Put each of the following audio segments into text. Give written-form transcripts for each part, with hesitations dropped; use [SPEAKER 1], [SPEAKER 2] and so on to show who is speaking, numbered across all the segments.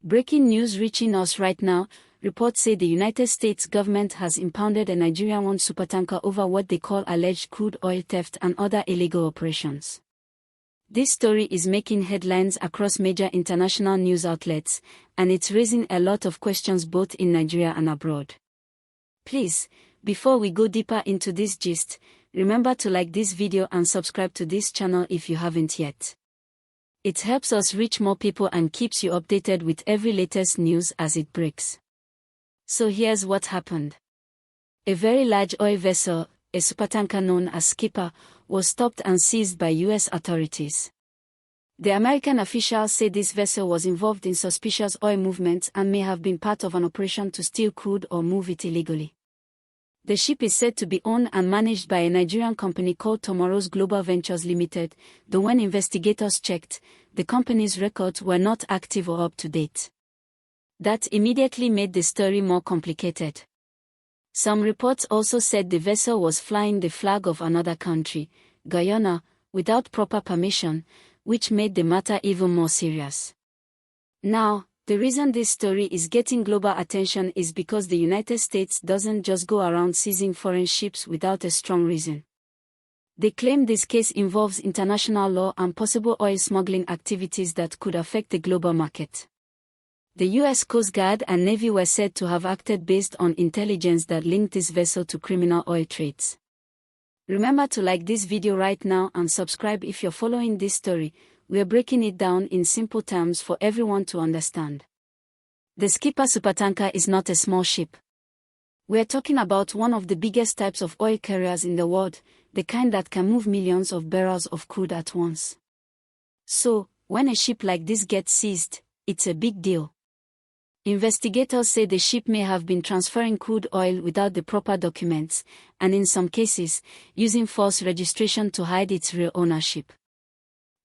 [SPEAKER 1] Breaking news reaching us right now. Reports say the United States government has impounded a Nigerian-owned supertanker over what they call alleged crude oil theft and other illegal operations. This story is making headlines across major international news outlets, and it's raising a lot of questions both in Nigeria and abroad. Please, before we go deeper into this gist, remember to like this video and subscribe to this channel if you haven't yet. It helps us reach more people and keeps you updated with every latest news as it breaks. So here's what happened. A very large oil vessel, a supertanker known as Skipper, was stopped and seized by U.S. authorities. The American officials say this vessel was involved in suspicious oil movements and may have been part of an operation to steal crude or move it illegally. The ship is said to be owned and managed by a Nigerian company called Tomorrow's Global Ventures Limited, though when investigators checked, the company's records were not active or up to date. That immediately made the story more complicated. Some reports also said the vessel was flying the flag of another country, Guyana, without proper permission, which made the matter even more serious. Now, the reason this story is getting global attention is because the United States doesn't just go around seizing foreign ships without a strong reason. They claim this case involves international law and possible oil smuggling activities that could affect the global market. The U.S. Coast Guard and Navy were said to have acted based on intelligence that linked this vessel to criminal oil trades. Remember to like this video right now and subscribe if you're following this story. We are breaking it down in simple terms for everyone to understand. The Skipper supertanker is not a small ship. We are talking about one of the biggest types of oil carriers in the world, the kind that can move millions of barrels of crude at once. So, when a ship like this gets seized, it's a big deal. Investigators say the ship may have been transferring crude oil without the proper documents, and in some cases, using false registration to hide its real ownership.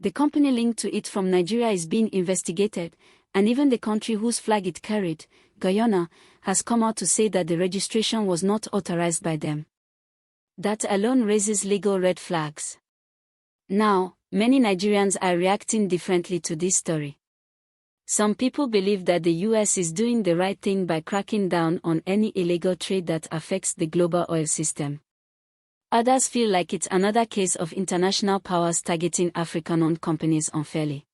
[SPEAKER 1] The company linked to it from Nigeria is being investigated, and even the country whose flag it carried, Guyana, has come out to say that the registration was not authorized by them. That alone raises legal red flags. Now, many Nigerians are reacting differently to this story. Some people believe that the US is doing the right thing by cracking down on any illegal trade that affects the global oil system. Others feel like it's another case of international powers targeting African-owned companies unfairly.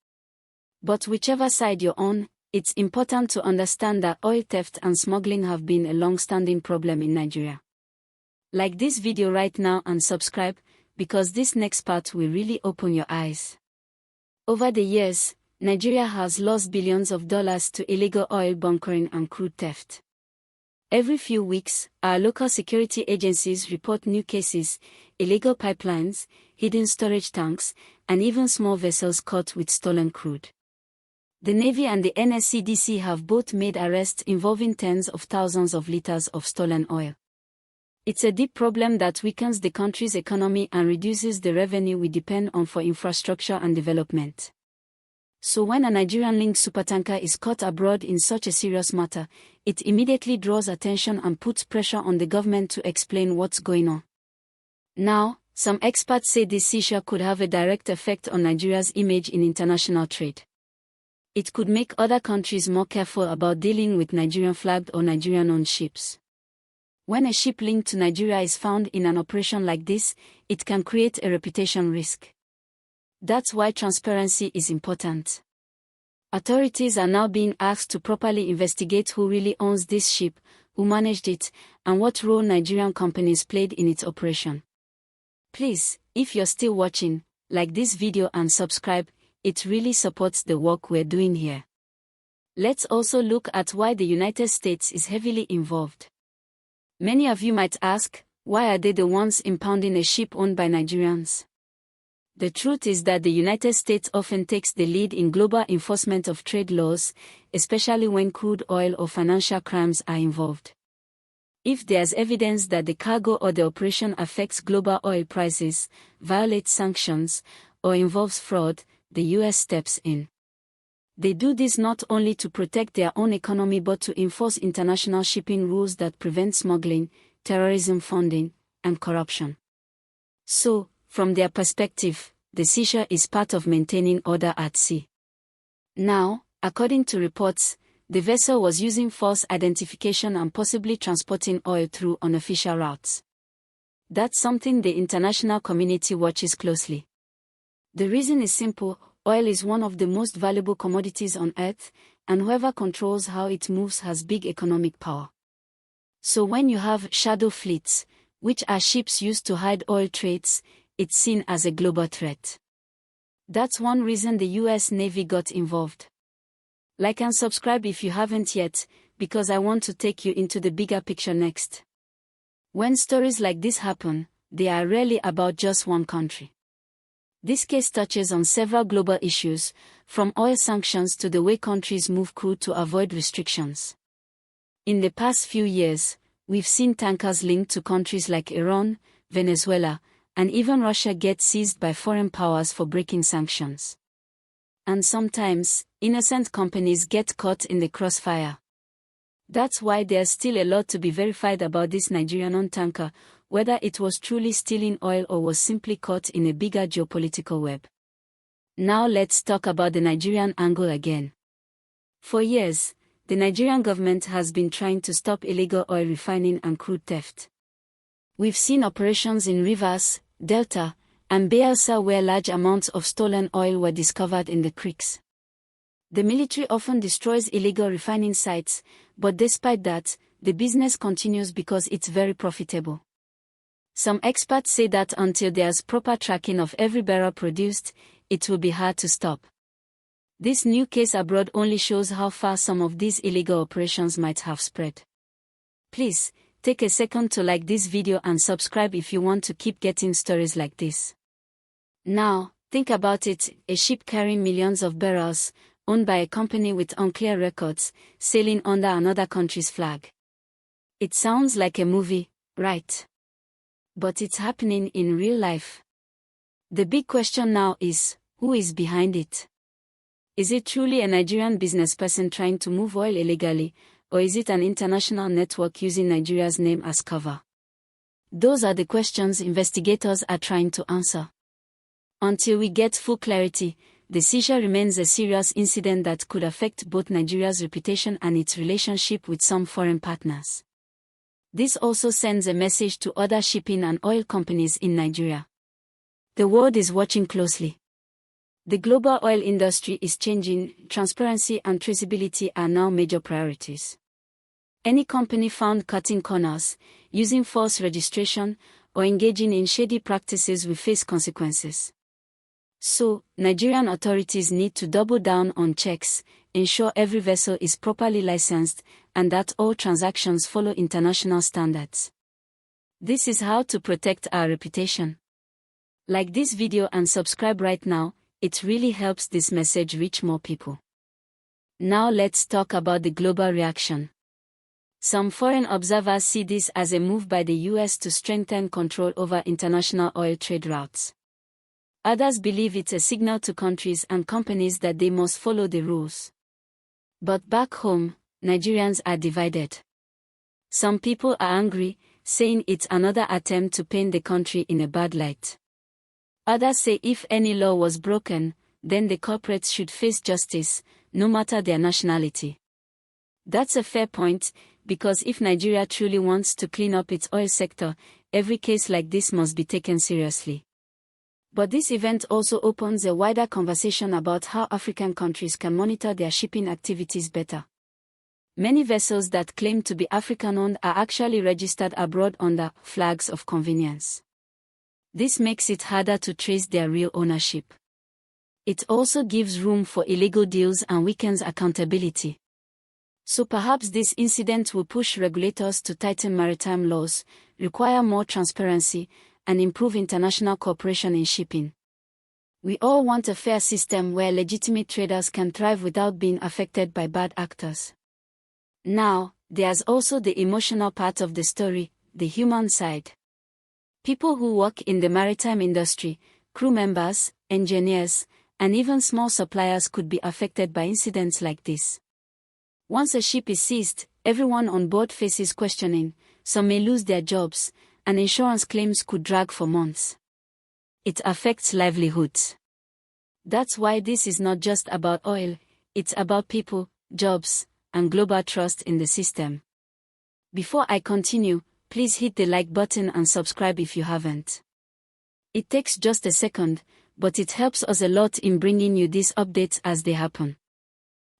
[SPEAKER 1] But whichever side you're on, it's important to understand that oil theft and smuggling have been a long-standing problem in Nigeria. Like this video right now and subscribe, because this next part will really open your eyes. Over the years, Nigeria has lost billions of dollars to illegal oil bunkering and crude theft. Every few weeks, our local security agencies report new cases, illegal pipelines, hidden storage tanks, and even small vessels caught with stolen crude. The Navy and the NSCDC have both made arrests involving tens of thousands of liters of stolen oil. It's a deep problem that weakens the country's economy and reduces the revenue we depend on for infrastructure and development. So when a Nigerian-linked supertanker is caught abroad in such a serious matter, it immediately draws attention and puts pressure on the government to explain what's going on. Now, some experts say this seizure could have a direct effect on Nigeria's image in international trade. It could make other countries more careful about dealing with Nigerian-flagged or Nigerian-owned ships. When a ship linked to Nigeria is found in an operation like this, it can create a reputation risk. That's why transparency is important. Authorities are now being asked to properly investigate who really owns this ship, who managed it, and what role Nigerian companies played in its operation. Please, if you're still watching, like this video and subscribe, it really supports the work we're doing here. Let's also look at why the United States is heavily involved. Many of you might ask, why are they the ones impounding a ship owned by Nigerians? The truth is that the United States often takes the lead in global enforcement of trade laws, especially when crude oil or financial crimes are involved. If there's evidence that the cargo or the operation affects global oil prices, violates sanctions, or involves fraud, the US steps in. They do this not only to protect their own economy but to enforce international shipping rules that prevent smuggling, terrorism funding, and corruption. So, from their perspective, the seizure is part of maintaining order at sea. Now, according to reports, the vessel was using false identification and possibly transporting oil through unofficial routes. That's something the international community watches closely. The reason is simple: oil is one of the most valuable commodities on earth, and whoever controls how it moves has big economic power. So when you have shadow fleets, which are ships used to hide oil trades, it's seen as a global threat. That's one reason the US Navy got involved. Like and subscribe if you haven't yet, because I want to take you into the bigger picture next. When stories like this happen, they are rarely about just one country. This case touches on several global issues, from oil sanctions to the way countries move crude to avoid restrictions. In the past few years, we've seen tankers linked to countries like Iran, Venezuela, and even Russia get seized by foreign powers for breaking sanctions. And sometimes, innocent companies get caught in the crossfire. That's why there's still a lot to be verified about this Nigerian-owned tanker, whether it was truly stealing oil or was simply caught in a bigger geopolitical web. Now let's talk about the Nigerian angle again. For years, the Nigerian government has been trying to stop illegal oil refining and crude theft. We've seen operations in Rivers, Delta, and Bayelsa where large amounts of stolen oil were discovered in the creeks. The military often destroys illegal refining sites, but despite that, the business continues because it's very profitable. Some experts say that until there's proper tracking of every barrel produced, it will be hard to stop. This new case abroad only shows how far some of these illegal operations might have spread. Please, take a second to like this video and subscribe if you want to keep getting stories like this. Now, think about it: a ship carrying millions of barrels, owned by a company with unclear records, sailing under another country's flag. It sounds like a movie, right? But it's happening in real life. The big question now is, who is behind it? Is it truly a Nigerian businessperson trying to move oil illegally, or is it an international network using Nigeria's name as cover? Those are the questions investigators are trying to answer. Until we get full clarity, the seizure remains a serious incident that could affect both Nigeria's reputation and its relationship with some foreign partners. This also sends a message to other shipping and oil companies in Nigeria. The world is watching closely. The global oil industry is changing. Transparency and traceability are now major priorities. Any company found cutting corners, using false registration, or engaging in shady practices will face consequences. So, Nigerian authorities need to double down on checks, ensure every vessel is properly licensed, and that all transactions follow international standards. This is how to protect our reputation. Like this video and subscribe right now, it really helps this message reach more people. Now let's talk about the global reaction. Some foreign observers see this as a move by the US to strengthen control over international oil trade routes. Others believe it's a signal to countries and companies that they must follow the rules. But back home, Nigerians are divided. Some people are angry, saying it's another attempt to paint the country in a bad light. Others say if any law was broken, then the culprits should face justice, no matter their nationality. That's a fair point, because if Nigeria truly wants to clean up its oil sector, every case like this must be taken seriously. But this event also opens a wider conversation about how African countries can monitor their shipping activities better. Many vessels that claim to be African-owned are actually registered abroad under flags of convenience. This makes it harder to trace their real ownership. It also gives room for illegal deals and weakens accountability. So perhaps this incident will push regulators to tighten maritime laws, require more transparency, and improve international cooperation in shipping. We all want a fair system where legitimate traders can thrive without being affected by bad actors. Now, there's also the emotional part of the story, the human side. People who work in the maritime industry, crew members, engineers, and even small suppliers could be affected by incidents like this. Once a ship is seized, everyone on board faces questioning, some may lose their jobs, and insurance claims could drag for months. It affects livelihoods. That's why this is not just about oil, it's about people, jobs, and global trust in the system. Before I continue, please hit the like button and subscribe if you haven't. It takes just a second, but it helps us a lot in bringing you these updates as they happen.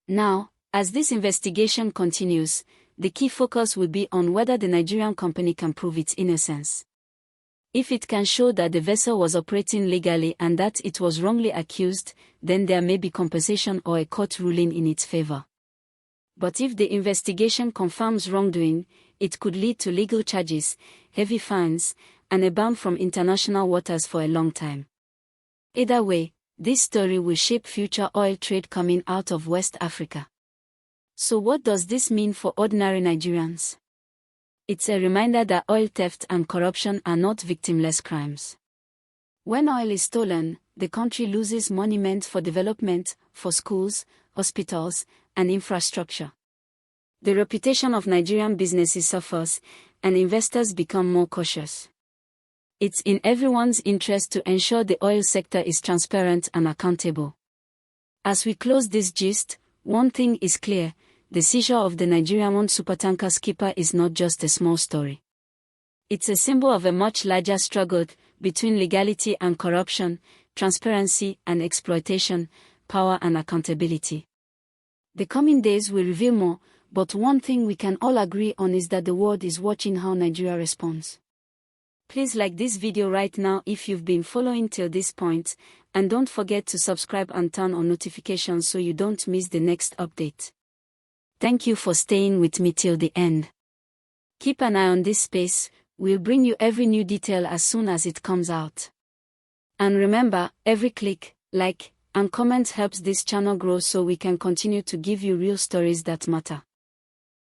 [SPEAKER 1] Now, as this investigation continues, the key focus will be on whether the Nigerian company can prove its innocence. If it can show that the vessel was operating legally and that it was wrongly accused, then there may be compensation or a court ruling in its favor. But if the investigation confirms wrongdoing, it could lead to legal charges, heavy fines, and a ban from international waters for a long time. Either way, this story will shape future oil trade coming out of West Africa. So what does this mean for ordinary Nigerians? It's a reminder that oil theft and corruption are not victimless crimes. When oil is stolen, the country loses money meant for development, for schools, hospitals, and infrastructure. The reputation of Nigerian businesses suffers, and investors become more cautious. It's in everyone's interest to ensure the oil sector is transparent and accountable. As we close this gist, one thing is clear: the seizure of the Nigerian-owned supertanker skipper is not just a small story. It's a symbol of a much larger struggle between legality and corruption, transparency and exploitation, power and accountability. The coming days will reveal more, but one thing we can all agree on is that the world is watching how Nigeria responds. Please like this video right now if you've been following till this point, and don't forget to subscribe and turn on notifications so you don't miss the next update. Thank you for staying with me till the end. Keep an eye on this space, we'll bring you every new detail as soon as it comes out. And remember, every click, like, and comment helps this channel grow so we can continue to give you real stories that matter.